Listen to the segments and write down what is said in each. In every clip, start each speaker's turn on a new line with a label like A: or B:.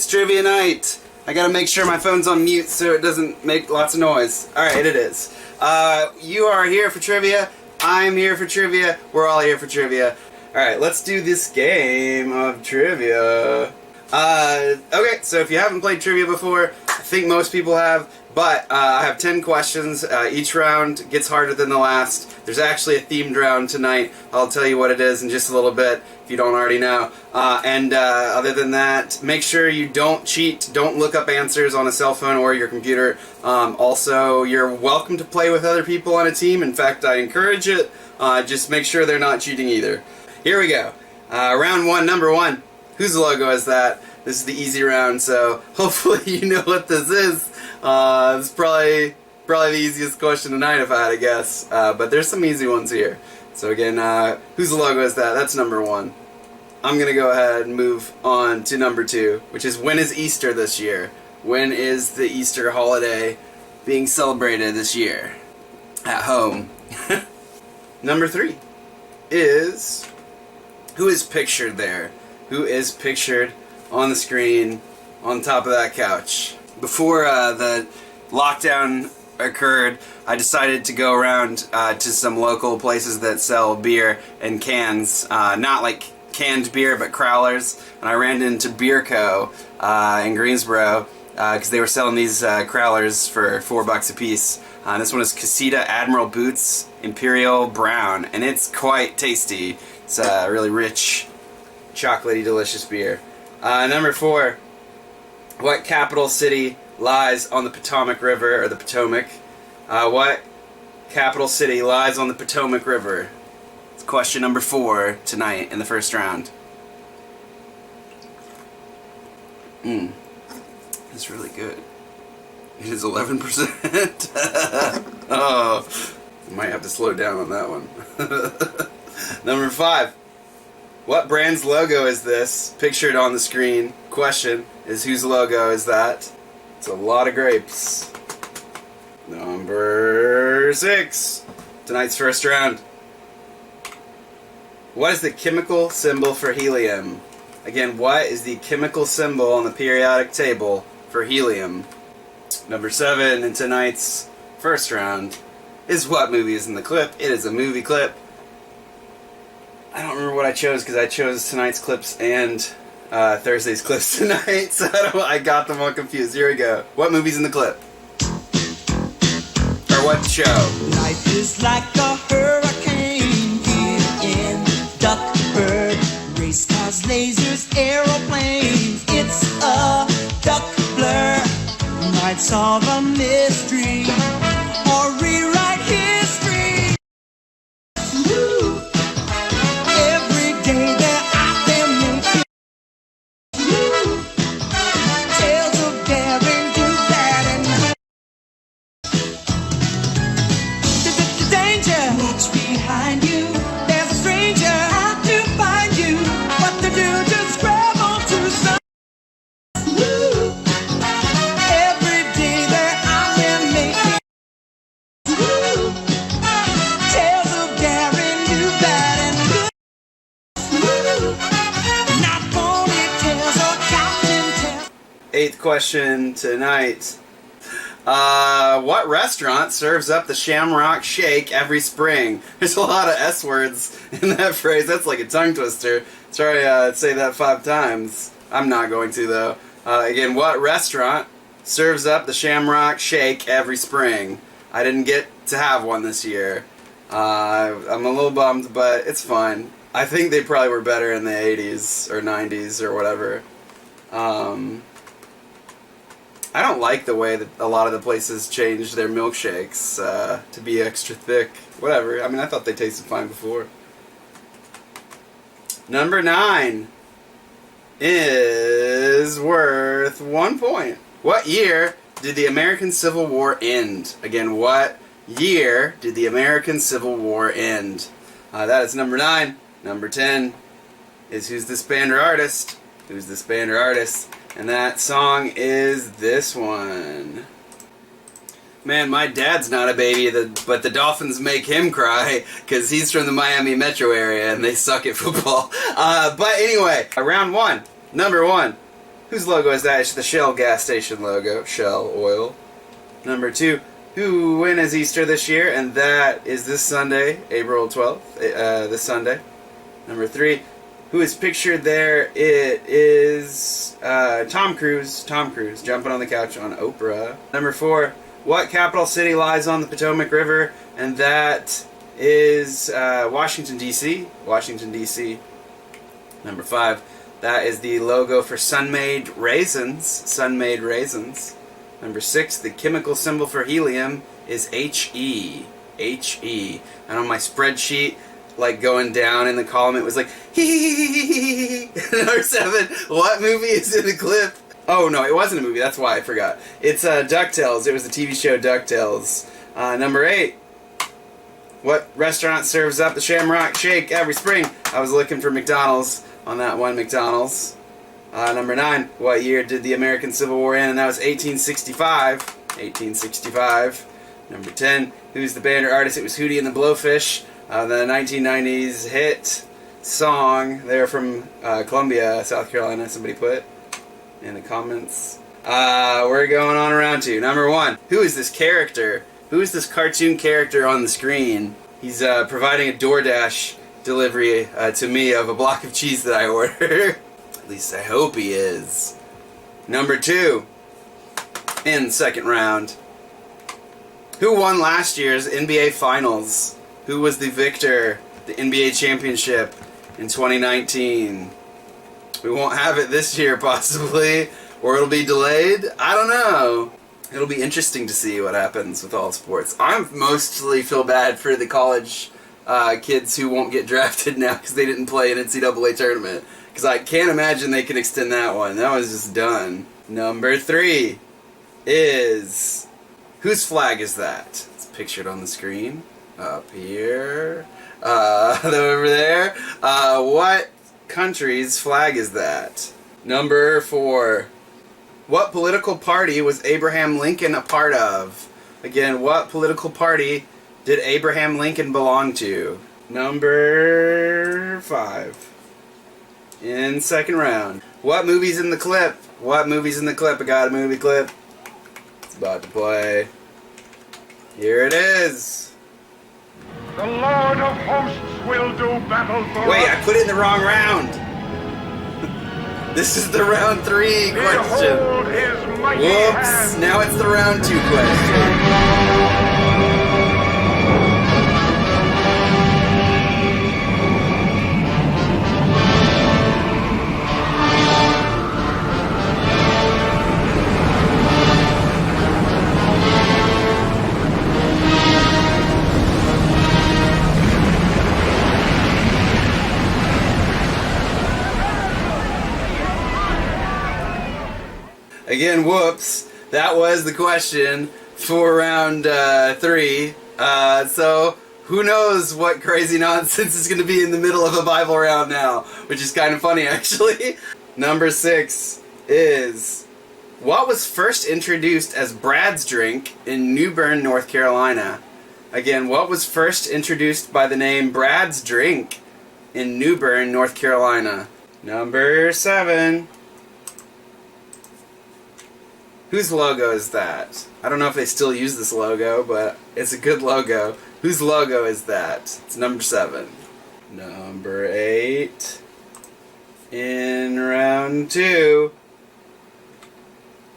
A: it's trivia night. I gotta make sure my phone's on mute so it doesn't make lots of noise. Alright, it is. You are here for trivia. I'm here for trivia. We're all here for trivia. Alright, let's do this game of trivia. Okay, so if you haven't played trivia before, I think most people have, but I have 10 questions. Each round gets harder than the last. There's actually a themed round tonight. I'll tell you what it is in just a little bit if you don't already know. Other than that, make sure you don't cheat. Don't look up answers on a cell phone or your computer. Also, you're welcome to play with other people on a team. In fact, I encourage it. Just make sure they're not cheating either. Here we go. Round one, number one. Whose logo is that? This is the easy round, so hopefully you know what this is. It's probably the easiest question tonight if I had to guess. But there's some easy ones here. So again, whose logo is that? That's number one. I'm going to go ahead and move on to number two, which is when is Easter this year? When is the Easter holiday being celebrated this year? At home. Number three is who is pictured there? Who is pictured on the screen on top of that couch? Before the lockdown occurred, I decided to go around to some local places that sell beer in cans, not like canned beer but crowlers, and I ran into Beer Co. In Greensboro because they were selling these crowlers for $4 a piece. This one is Casita Admiral Boots Imperial Brown, and it's quite tasty. It's a really rich, chocolatey, delicious beer. Number four, what capital city lies on the Potomac River, or the Potomac? What capital city lies on the Potomac River? It's question number four tonight in the first round. It's really good. It is 11%. Oh, I might have to slow down on that one. Number five. What brand's logo is this? Pictured on the screen. Question is whose logo is that? It's a lot of grapes. Number six. Tonight's first round. What is the chemical symbol for helium? Again, what is the chemical symbol on the periodic table for helium? Number seven in tonight's first round is what movie is in the clip? It is a movie clip. I don't remember what I chose because I chose tonight's clips and Thursday's clips tonight, so I got them all confused. Here we go. What movie's in the clip? Or what show?
B: Life is like a hurricane here in Duckburg. Race cars, lasers, aeroplanes. It's a duck blur. Might solve a mystery or rewrite history. Woo. Every day they're out there making woo. Tales of daring, do that and the danger lurks behind you. There's a stranger out to find you. What to do? Just grab onto some.
A: Eighth question tonight. What restaurant serves up the Shamrock Shake every spring? There's a lot of S words in that phrase. That's like a tongue twister. Sorry, say that 5 times. I'm not going to, though. Again, what restaurant serves up the Shamrock Shake every spring? I didn't get to have one this year. I'm a little bummed, but it's fine. I think they probably were better in the 80s or 90s or whatever. I don't like the way that a lot of the places changed their milkshakes to be extra thick. Whatever. I mean, I thought they tasted fine before. Number 9 is worth 1 point. What year did the American Civil War end? Again, what year did the American Civil War end? That is number 9. Number 10 is who's this band or artist? Who's this band or artist? And that song is this one. Man, my dad's not a baby, but the Dolphins make him cry because he's from the Miami metro area and they suck at football. But anyway, round 1, number 1. whose logo is that? It's the Shell gas station logo. Shell Oil. Number 2, when is Easter this year? And that is this Sunday, April 12th, this Sunday. Number 3, who is pictured there? It is Tom Cruise. Tom Cruise, jumping on the couch on Oprah. Number 4, what capital city lies on the Potomac River? And that is Washington, D.C. Washington, D.C. Number 5, that is the logo for Sun-Maid raisins. Sun-Maid raisins. Number 6, the chemical symbol for helium is He. He. And on my spreadsheet, like going down in the column, it was like hee. Number 7, what movie is in the clip? Oh no, it wasn't a movie. That's why I forgot. It's DuckTales. It was the TV show DuckTales. Number 8, what restaurant serves up the Shamrock Shake every spring? I was looking for McDonald's on that one. McDonald's. Number 9, what year did the American Civil War end? And that was 1865. 1865. Number 10, who's the band or artist? It was Hootie and the Blowfish. The 1990s hit song. They're from Columbia, South Carolina. Somebody put in the comments. We're going on around to number 1. Who is this character? Who is this cartoon character on the screen? He's providing a DoorDash delivery to me of a block of cheese that I ordered. At least I hope he is. Number 2, in the second round. Who won last year's NBA Finals? Who was the victor, the NBA Championship in 2019? We won't have it this year, possibly, or it'll be delayed. I don't know. It'll be interesting to see what happens with all sports. I mostly feel bad for the college kids who won't get drafted now because they didn't play an NCAA tournament. Because I can't imagine they can extend that one. That was just done. Number 3 is... whose flag is that? It's pictured on the screen. Up here. Over there. What country's flag is that? Number 4. What political party was Abraham Lincoln a part of? Again, what political party did Abraham Lincoln belong to? Number 5. In second round. What movie's in the clip? What movie's in the clip? I got a movie clip. It's about to play. Here it is.
C: The Lord of Hosts will do battle for
A: Wait,
C: us.
A: I put it in the wrong round. This is the round 3 question.
C: Behold his mighty
A: Whoops,
C: hand.
A: now it's the round 2 question. Again, whoops. That was the question for round 3. So, who knows what crazy nonsense is going to be in the middle of a Bible round now, which is kind of funny, actually. Number 6 is, what was first introduced as Brad's drink in New Bern, North Carolina? Again, what was first introduced by the name Brad's drink in New Bern, North Carolina? Number 7. Whose logo is that? I don't know if they still use this logo, but it's a good logo. Whose logo is that? It's number 7. Number 8. In round 2.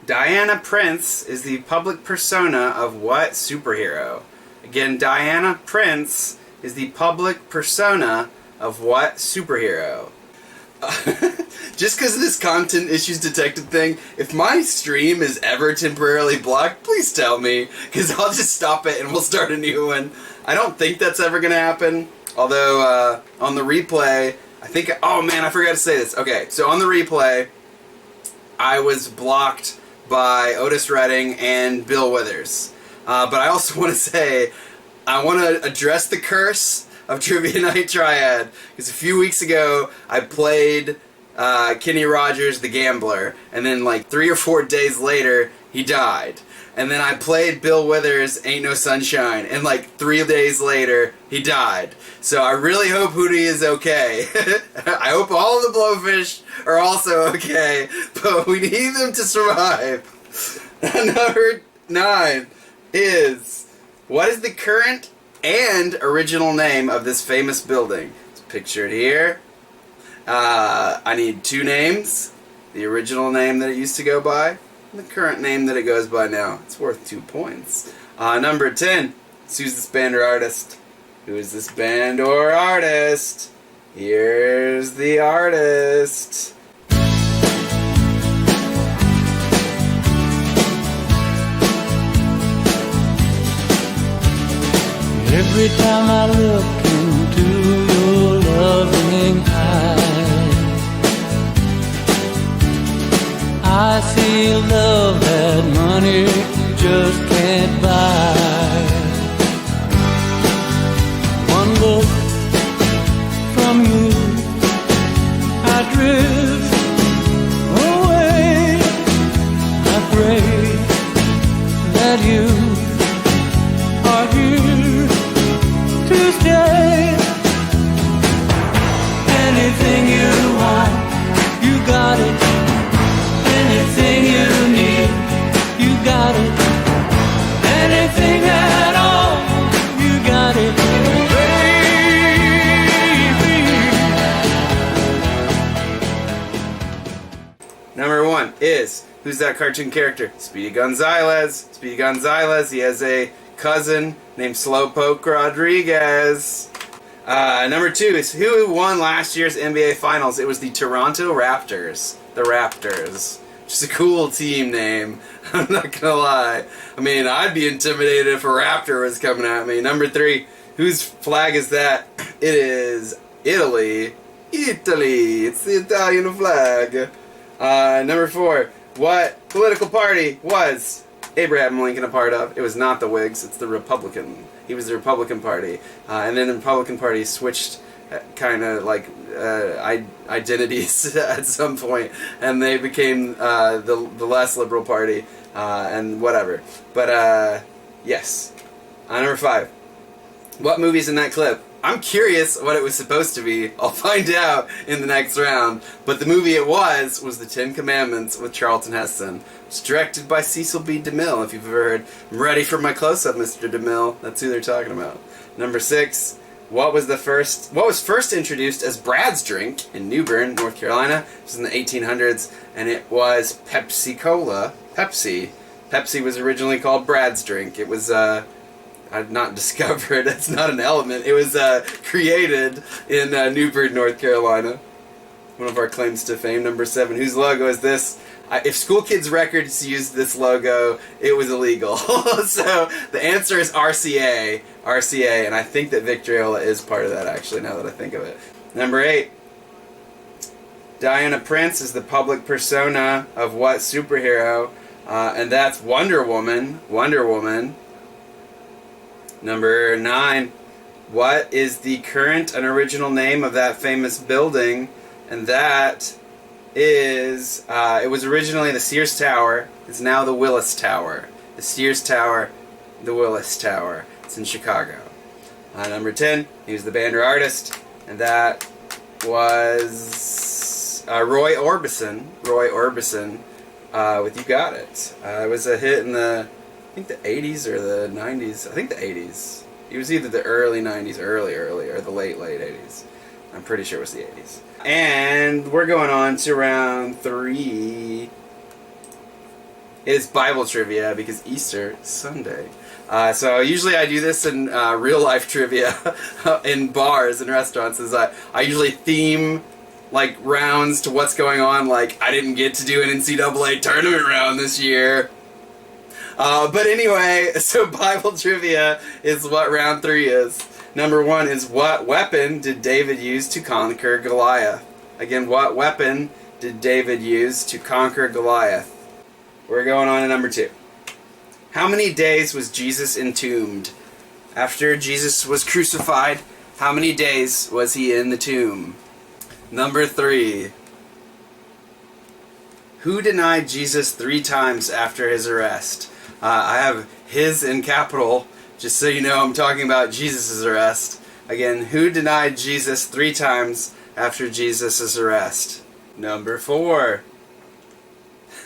A: Diana Prince is the public persona of what superhero? Again, Diana Prince is the public persona of what superhero? Just because of this content issues detected thing, if my stream is ever temporarily blocked, please tell me, because I'll just stop it and we'll start a new one. I don't think that's ever going to happen, although on the replay, I think, oh man, I forgot to say this. Okay, so on the replay, I was blocked by Otis Redding and Bill Withers. But I also want to say, I want to address the curse of Trivia Night Triad, because a few weeks ago I played Kenny Rogers the Gambler, and then like 3 or 4 days later he died. And then I played Bill Withers' Ain't No Sunshine, and like 3 days later, he died. So I really hope Hootie is okay. I hope all of the Blowfish are also okay, but we need them to survive. Number 9 is, what is the current and original name of this famous building? It's pictured here. I need 2 names. The original name that it used to go by, and the current name that it goes by now. It's worth 2 points. Number 10. Who's this band or artist? Who is this band or artist? Here's the artist.
D: Every time I look into your loving eyes, I see love that money just can't buy. One look from you, I drift away. I pray that you are here to stay. Anything you want, you got it. Anything you need, you got it. Anything at all, you got it, baby.
A: Number 1 is, who's that cartoon character? Speedy Gonzalez. Speedy Gonzalez, he has a cousin named Slowpoke Rodriguez. Number 2 is, who won last year's NBA Finals? It was the Toronto Raptors. The Raptors. Just a cool team name. I'm not gonna lie. I mean, I'd be intimidated if a raptor was coming at me. Number 3, whose flag is that? It is Italy. Italy. It's the Italian flag. Number 4, what political party was Abraham Lincoln a part of? It was not the Whigs. It's the Republican. He was the Republican Party. And then the Republican Party switched kind of like identities at some point, and they became the less liberal party, and whatever. But yes. Number 5. What movie's in that clip? I'm curious what it was supposed to be. I'll find out in the next round. But the movie it was the 10 Commandments with Charlton Heston. It's directed by Cecil B. DeMille, if you've ever heard, I'm ready for my close-up, Mr. DeMille. That's who they're talking about. Number 6. What was first introduced as Brad's drink in New Bern, North Carolina? It was in the 1800s, and it was Pepsi Cola. Pepsi. Pepsi was originally called Brad's drink. It was not discovered. It's not an element. It was created in New Bern, North Carolina. One of our claims to fame. Number 7. Whose logo is this? If School Kids Records used this logo, it was illegal. So the answer is RCA. RCA, and I think that Victrola is part of that, actually, now that I think of it. Number 8. Diana Prince is the public persona of what superhero? And that's Wonder Woman. Wonder Woman. Number 9. What is the current and original name of that famous building? And that is, it was originally the Sears Tower. It's now the Willis Tower. The Sears Tower, the Willis Tower. It's in Chicago. Number 10, he was the band or artist, and that was Roy Orbison. Roy Orbison with You Got It. It was a hit in the, I think the 80s or the 90s. I think the 80s. It was either the early 90s, early, or the late 80s. I'm pretty sure it was the 80s. And we're going on to round 3. It is Bible trivia because Easter is Sunday. So usually I do this in real life trivia in bars and restaurants. Is I usually theme like rounds to what's going on. Like I didn't get to do an NCAA tournament round this year. But anyway, so Bible trivia is what round 3 is. Number 1 is, what weapon did David use to conquer Goliath? Again, what weapon did David use to conquer Goliath? We're going on to number 2. How many days was Jesus entombed? After Jesus was crucified, how many days was he in the tomb? Number 3. Who denied Jesus 3 times after his arrest? I have his in capital, just so you know I'm talking about Jesus' arrest. Again, who denied Jesus 3 times after Jesus' arrest? Number 4.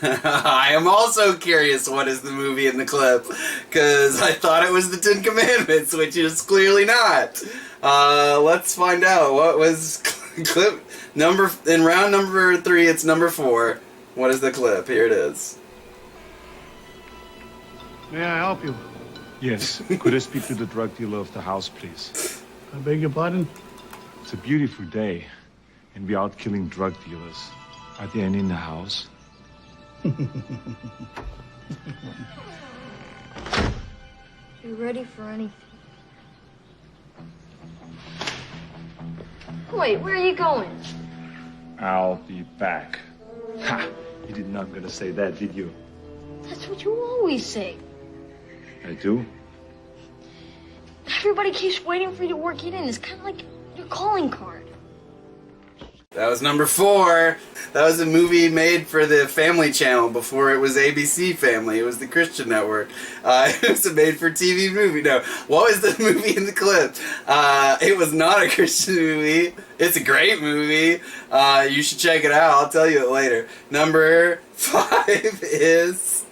A: I am also curious what is the movie in the clip, because I thought it was the 10 Commandments, which is clearly not. Let's find out. What was clip number, in round number 3, it's number 4. What is the clip? Here it is.
C: May I help you?
E: Yes. Could I speak to the drug dealer of the house, please?
C: I beg your pardon?
E: It's a beautiful day, and we're out killing drug dealers. Are there any in the house?
F: You ready for anything? Wait, where are you going?
E: I'll be back. Ha! You did not gonna say that, did you?
F: That's what you always say.
E: I do?
F: Everybody keeps waiting for you to work it in. It's kind of like your calling card.
A: That was number 4. That was a movie made for the Family Channel before it was ABC Family. It was the Christian network. It was a made-for-TV movie. No, what was the movie in the clip? It was not a Christian movie. It's a great movie. You should check it out. I'll tell you it later. Number 5 is...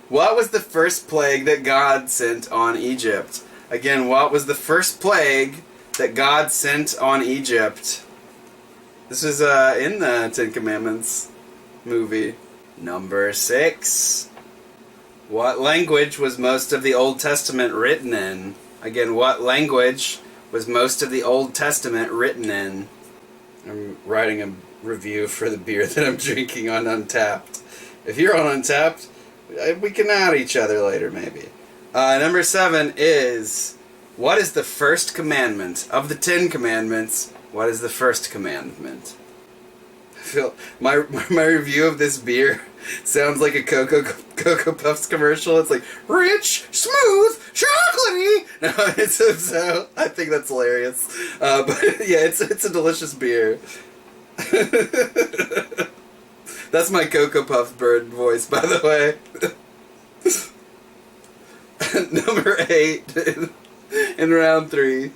A: What was the first plague that God sent on Egypt? Again, what was the first plague that God sent on Egypt? This is in the 10 Commandments movie. Number 6. What language was most of the Old Testament written in? Again, what language was most of the Old Testament written in? I'm writing a review for the beer that I'm drinking on Untapped. If you're on Untapped, we can add each other later, maybe. Number 7 is... What is the first commandment of the 10 Commandments? What is the first commandment? I feel my review of this beer sounds like a Cocoa Puffs commercial. It's like rich, smooth, chocolatey. No, it's so I think that's hilarious. But yeah, it's a delicious beer. That's my Cocoa Puffs bird voice, by the way. Number 8. In round 3.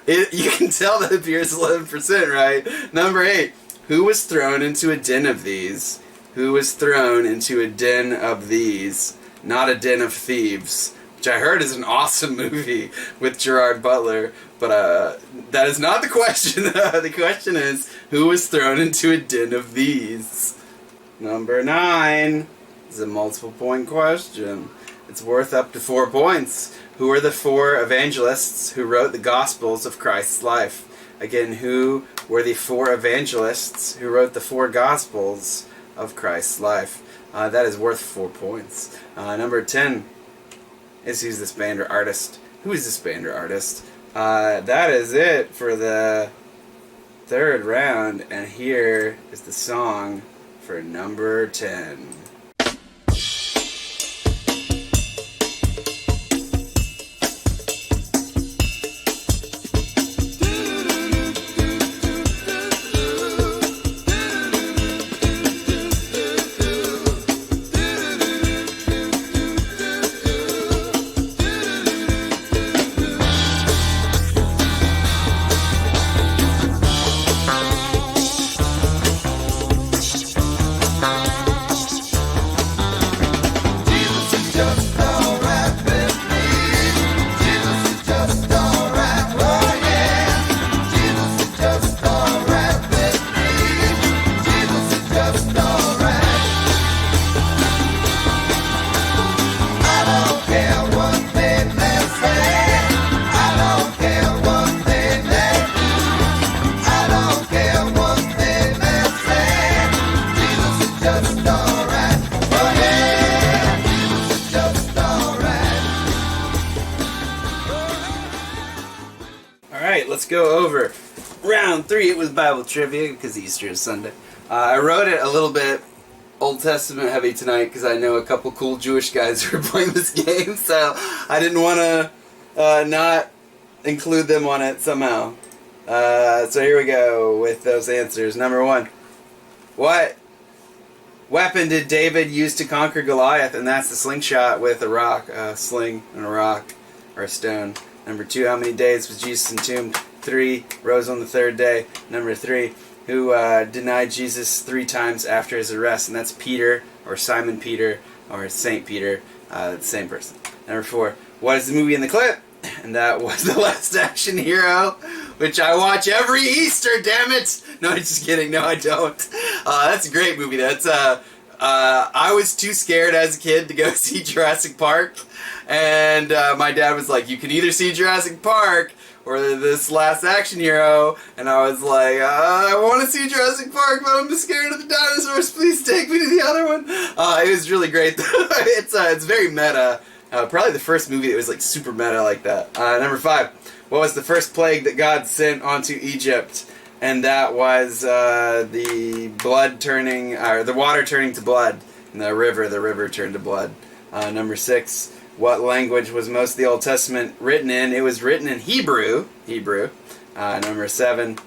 A: You can tell that the beer is 11%, right? Number 8. Who was thrown into a den of these? Who was thrown into a den of these? Not a Den of Thieves, which I heard is an awesome movie with Gerard Butler. But that is not the question. The question is, who was thrown into a den of these? Number 9 is a multiple point question. It's worth up to 4 points. Who are the 4 evangelists who wrote the Gospels of Christ's life? Again, who were the 4 evangelists who wrote the 4 Gospels of Christ's life? That is worth 4 points. Number 10 is who's this band or artist? Who is this band or artist? That is it for the 3rd round, and here is the song for number 10. Let's go over round 3. It was Bible trivia because Easter is Sunday. I wrote it a little bit Old Testament heavy tonight because I know a couple cool Jewish guys who are playing this game, so I didn't want to not include them on it somehow. So here we go with those answers. Number 1. What weapon did David use to conquer Goliath? And that's the slingshot with a rock, a sling and a rock, or a stone. Number 2, how many days was Jesus entombed? 3, rose on the 3rd day. Number 3, who denied Jesus 3 times after his arrest? And that's Peter, or Simon Peter, or Saint Peter, the same person. Number 4, what is the movie in the clip? And that was The Last Action Hero, which I watch every Easter, damn it! No, I'm just kidding. No, I don't. That's a great movie. That's I was too scared as a kid to go see Jurassic Park, and my dad was like, "You can either see Jurassic Park or this Last Action Hero," and I was like, "I want to see Jurassic Park, but I'm scared of the dinosaurs. Please take me to the other one." It was really great, though. It's very meta. Probably the first movie that was like super meta like that. Number 5, what was the first plague that God sent onto Egypt? And that was the blood turning, or the water turning to blood, and the river turned to blood. Number 6, what language was most of the Old Testament written in? It was written in Hebrew. Number 7,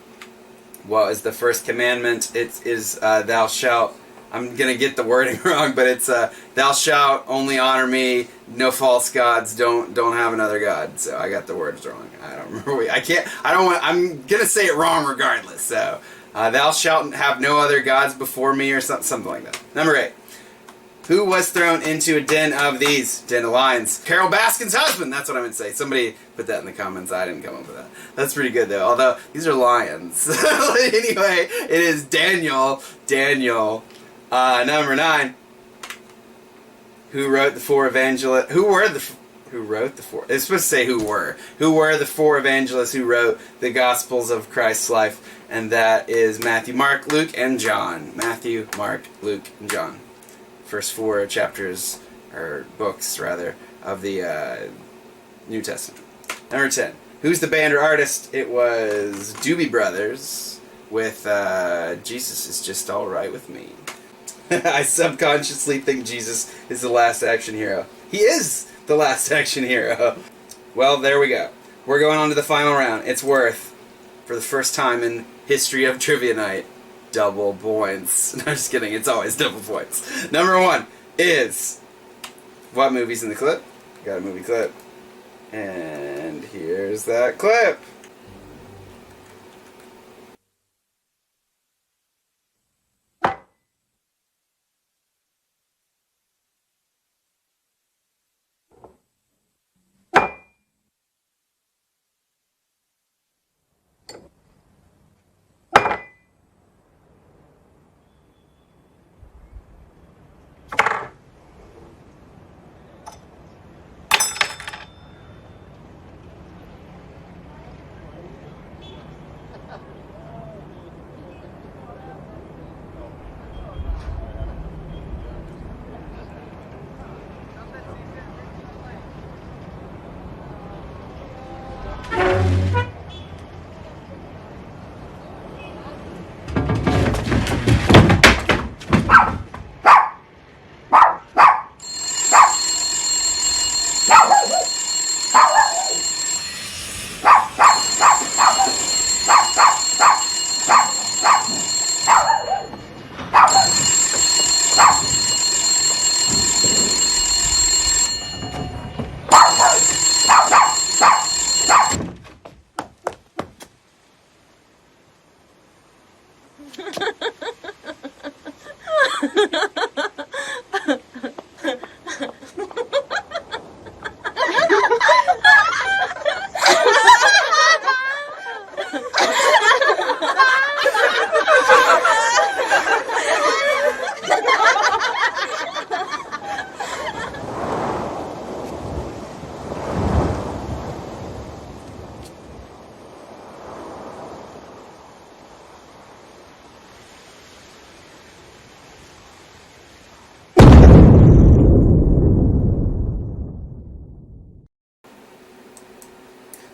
A: what is the first commandment? It is thou shalt. I'm gonna get the wording wrong, but it's thou shalt only honor me, no false gods, don't have another god. So I got the words wrong. I don't remember. I'm gonna say it wrong regardless. So thou shalt have no other gods before me, or something like that. Number 8. Who was thrown into a den of these? Den of lions. Carol Baskin's husband. That's what I'm gonna say. Somebody put that in the comments. I didn't come up with that. That's pretty good though. Although these are lions. Anyway, it is Daniel. Number 9. Who wrote the 4 evangelists? Who wrote the 4? It's supposed to say who were. Who were the 4 evangelists who wrote the Gospels of Christ's life? And that is Matthew, Mark, Luke, and John. Matthew, Mark, Luke, and John. First 4 chapters, or books rather, of the New Testament. Number 10. Who's the band or artist? It was Doobie Brothers with Jesus Is Just Alright With Me. I subconsciously think Jesus is the last action hero. He is the last action hero. Well, there we go. We're going on to the final round. It's worth, for the first time in history of Trivia Night, double points. No, I'm just kidding. It's always double points. Number 1 is, what movie's in the clip? Got a movie clip. And here's that clip.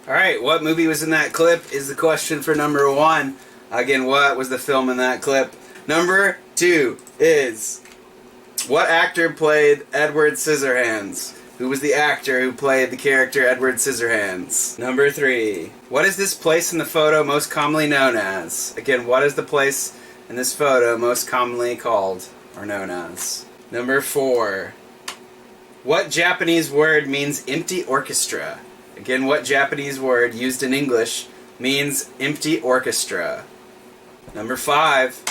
A: Alright, what movie was in that clip is the question for number 1. Again, what was the film in that clip? Number 2 is, what actor played Edward Scissorhands? Who was the actor who played the character Edward Scissorhands? Number 3, what is this place in the photo most commonly known as? Again, what is the place in this photo most commonly called? are known as. Number 4. What Japanese word means empty orchestra? Again, what Japanese word used in English means empty orchestra? Number 5.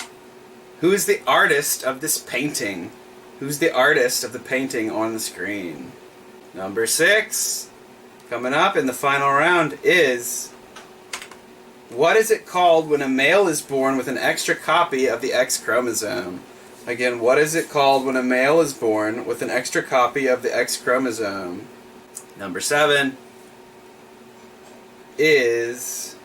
A: Who is the artist of this painting? Who's the artist of the painting on the screen? Number 6. Coming up in the final round is... What is it called when a male is born with an extra copy of the X chromosome? Again, what is it called when a male is born with an extra copy of the X chromosome? Number 7 is...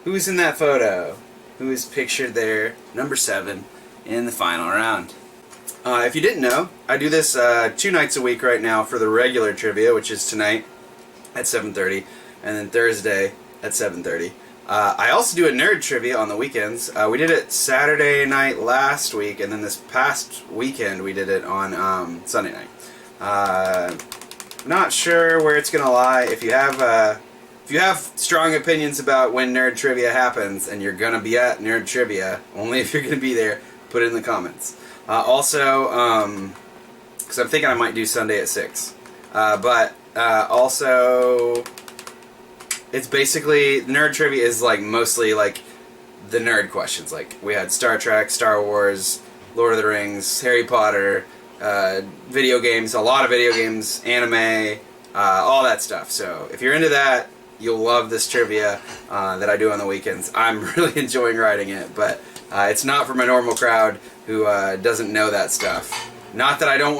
A: Who's in that photo? Who is pictured there? Number 7 in the final round. If you didn't know, I do this 2 nights a week right now for the regular trivia, which is tonight at 7:30, and then Thursday at 7:30. I also do a nerd trivia on the weekends. We did it Saturday night last week, and then this past weekend we did it on Sunday night. Not sure where it's gonna lie. If you have strong opinions about when nerd trivia happens, and you're gonna be at nerd trivia, only if you're gonna be there, put it in the comments. Also, because I'm thinking I might do Sunday at 6. Also, it's basically, nerd trivia is like mostly like the nerd questions. Like we had Star Trek, Star Wars, Lord of the Rings, Harry Potter, video games, a lot of video games, anime, all that stuff. So if you're into that, you'll love this trivia that I do on the weekends. I'm really enjoying writing it, but it's not for my normal crowd who doesn't know that stuff. Not that I don't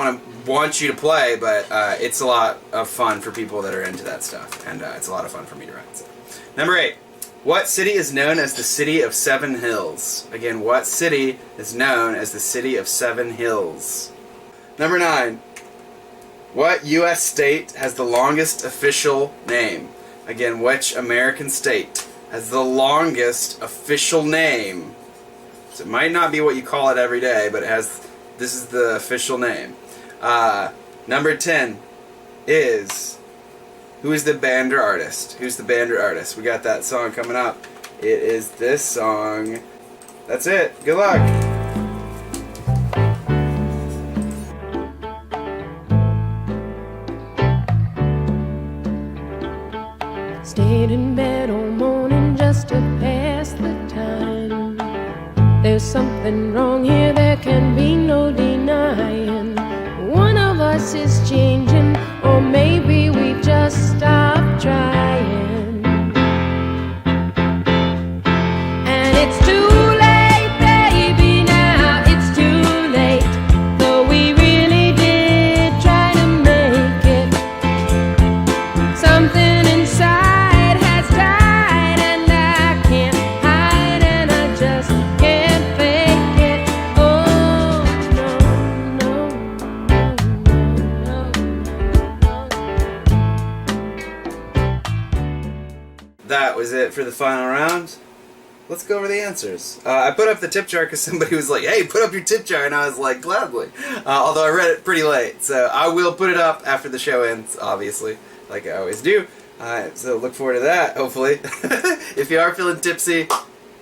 A: want you to play, but it's a lot of fun for people that are into that stuff, and it's a lot of fun for me to write. So. Number 8. What city is known as the City of 7 Hills? Again, what city is known as the City of 7 Hills? Number 9. What U.S. state has the longest official name? Again, which American state has the longest official name? So it might not be what you call it every day, but it has. This is the official name. Number 10 is... Who is the band or artist? Who's the band or artist? We got that song coming up. It is this song. That's it. Good luck.
G: Stayed in bed all morning just to pass the time. There's something wrong here, there can be no denying. One of us is changing, or maybe we just stopped trying. And it's too late, baby, now it's too late. Though we really did try to make it. Something inside has died, and I can't hide, and I just can't fake it. Oh, no, no, no, no.
A: That was it for the final round. Let's go over the answers. I put up the tip jar because somebody was like, hey, put up your tip jar, and I was like, gladly. Although I read it pretty late, so I will put it up after the show ends, obviously, like I always do. So look forward to that, hopefully. If you are feeling tipsy,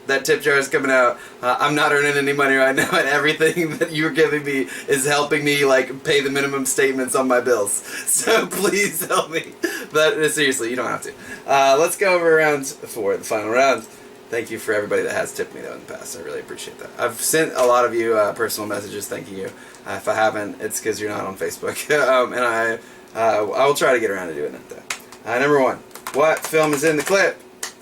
A: that tip jar is coming out. I'm not earning any money right now, and everything that you're giving me is helping me like pay the minimum statements on my bills. So please help me. But seriously, you don't have to. Let's go over round 4, the final round. Thank you for everybody that has tipped me though in the past. I really appreciate that. I've sent a lot of you personal messages thanking you. If I haven't, it's because you're not on Facebook. And I will try to get around to doing it though. Number 1. What film is in the clip?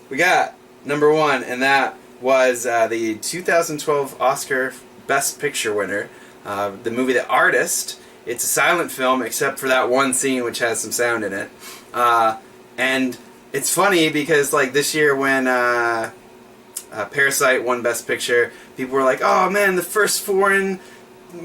A: We got number 1, and that was the 2012 Oscar Best Picture winner, the movie The Artist. It's a silent film except for that one scene which has some sound in it. And it's funny because like this year when Parasite won Best Picture, people were like, oh man, the first foreign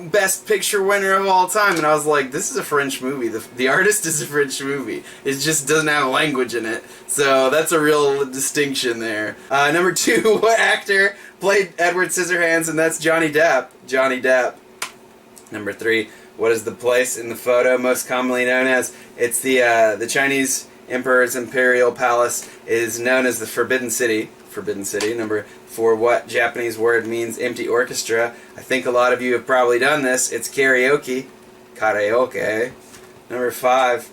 A: Best Picture winner of all time, and I was like, this is a French movie. The Artist is a French movie. It just doesn't have language in it, so that's a real distinction there. Number 2, what actor played Edward Scissorhands? And that's Johnny Depp. Johnny Depp. Number 3, what is the place in the photo most commonly known as? It's the Chinese Emperor's Imperial Palace is known as the Forbidden City. Forbidden City. Number 4, what Japanese word means empty orchestra? I think a lot of you have probably done this. It's karaoke. Karaoke. Number 5,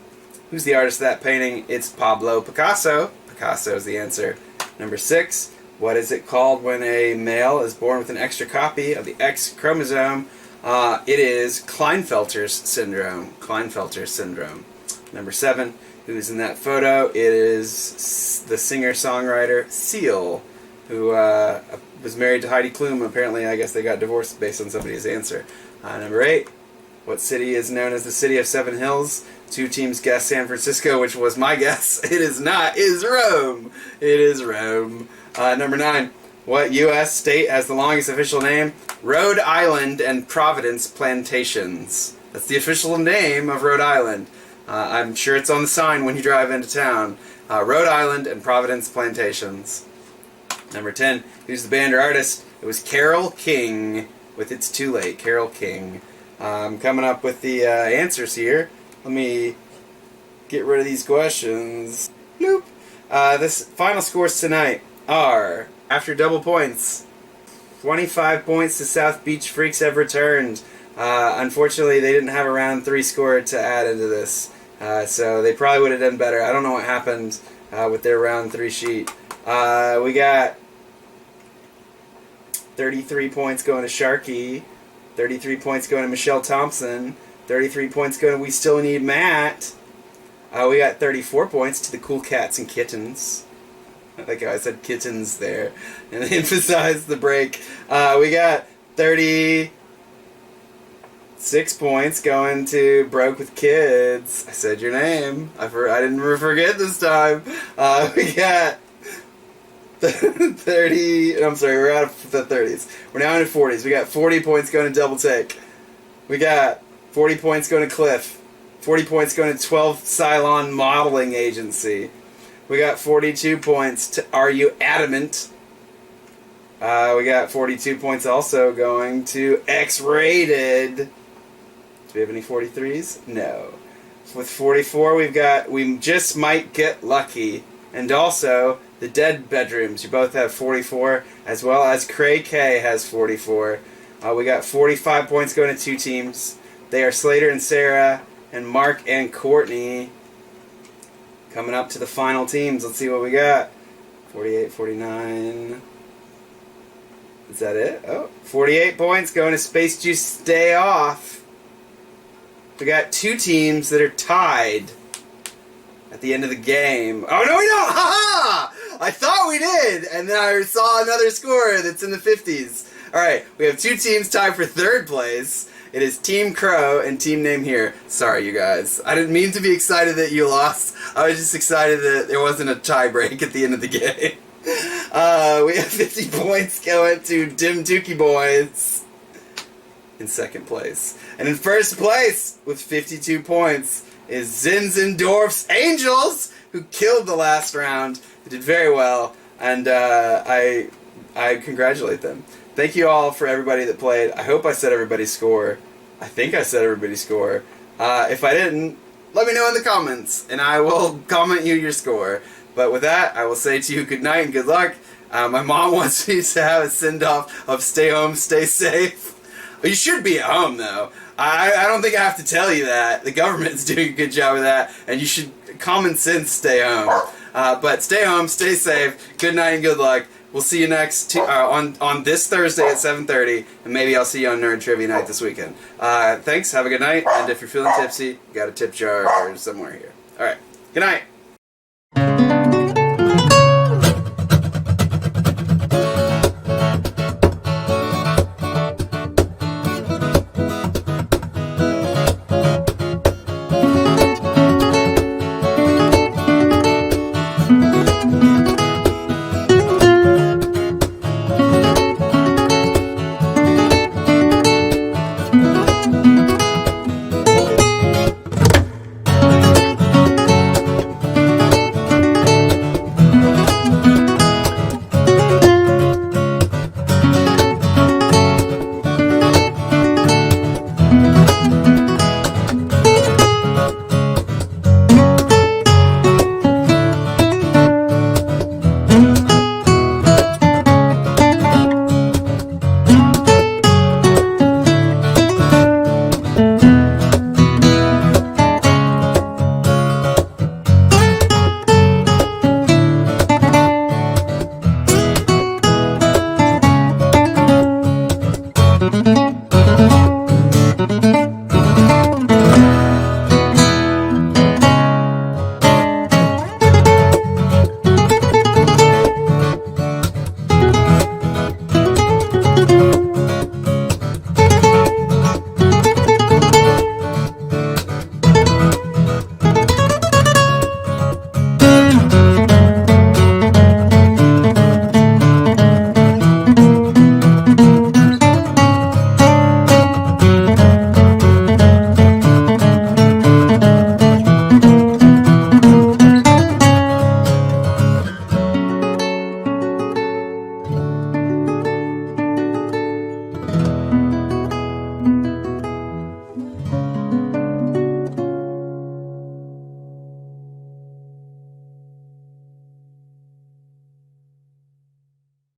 A: who's the artist of that painting? It's Pablo Picasso. Picasso is the answer. Number 6, what is it called when a male is born with an extra copy of the X chromosome? It is Klinefelter's syndrome. Klinefelter's syndrome. Number 7, who's in that photo? It is the singer-songwriter Seal, who was married to Heidi Klum. Apparently, I guess they got divorced based on somebody's answer. Number 8, what city is known as the City of Seven Hills? 2 teams guessed San Francisco, which was my guess. It is not. It is Rome. It is Rome. Number 9, what U.S. state has the longest official name? Rhode Island and Providence Plantations. That's the official name of Rhode Island. I'm sure it's on the sign when you drive into town. Rhode Island and Providence Plantations. Number 10, who's the band or artist? It was Carole King with It's Too Late. Carole King. I'm coming up with the answers here. Let me get rid of these questions. Bloop. This final scores tonight are, after double points, 25 points to South Beach Freaks have returned. Unfortunately, they didn't have a round 3 score to add into this, so they probably would have done better. I don't know what happened with their round 3 sheet. We got 33 points going to Sharky, 33 points going to Michelle Thompson, 33 points going to We Still Need Matt. We got 34 points to the Cool Cats and Kittens. I like how I said kittens there and emphasized the break. We got 36 points going to Broke with Kids. I said your name. I didn't forget this time. We got 30. I'm sorry, we're out of the 30s. We're now into 40s. We got 40 points going to Double Take. We got 40 points going to Cliff. 40 points going to 12 Cylon Modeling Agency. We got 42 points to Are You Adamant? We got 42 points also going to X-Rated. Do we have any 43s? No. With 44, we've got We Just Might Get Lucky. And also The Dead Bedrooms. You both have 44, as well as Cray K has 44. We got 45 points going to 2 teams. They are Slater and Sarah, and Mark and Courtney. Coming up to the final teams. Let's see what we got. 48, 49. Is that it? Oh, 48 points going to Space Juice Stay Off. We got 2 teams that are tied at the end of the game. Oh, no, we don't! Ha-ha! I thought we did, and then I saw another score that's in the 50s. Alright, we have 2 teams tied for 3rd place. It is Team Crow and Team Name Here. Sorry, you guys. I didn't mean to be excited that you lost. I was just excited that there wasn't a tie break at the end of the game. We have 50 points going to Dim Dookie Boys in 2nd place. And in 1st place, with 52 points, is Zinzendorf's Angels, who killed the last round. They did very well, and I congratulate them. Thank you all for everybody that played. I hope I said everybody's score. I think I said everybody's score. If I didn't, let me know in the comments, and I will comment you your score. But with that, I will say to you good night and good luck. My mom wants me to have a send-off of stay home, stay safe. You should be at home, though. I don't think I have to tell you that. The government's doing a good job of that, and you should, common sense, stay home. But stay home, stay safe, good night and good luck. We'll see you next on this Thursday at 7:30, and maybe I'll see you on Nerd Trivia Night this weekend. Thanks, have a good night, and if you're feeling tipsy, you got a tip jar or somewhere here. Alright, good night.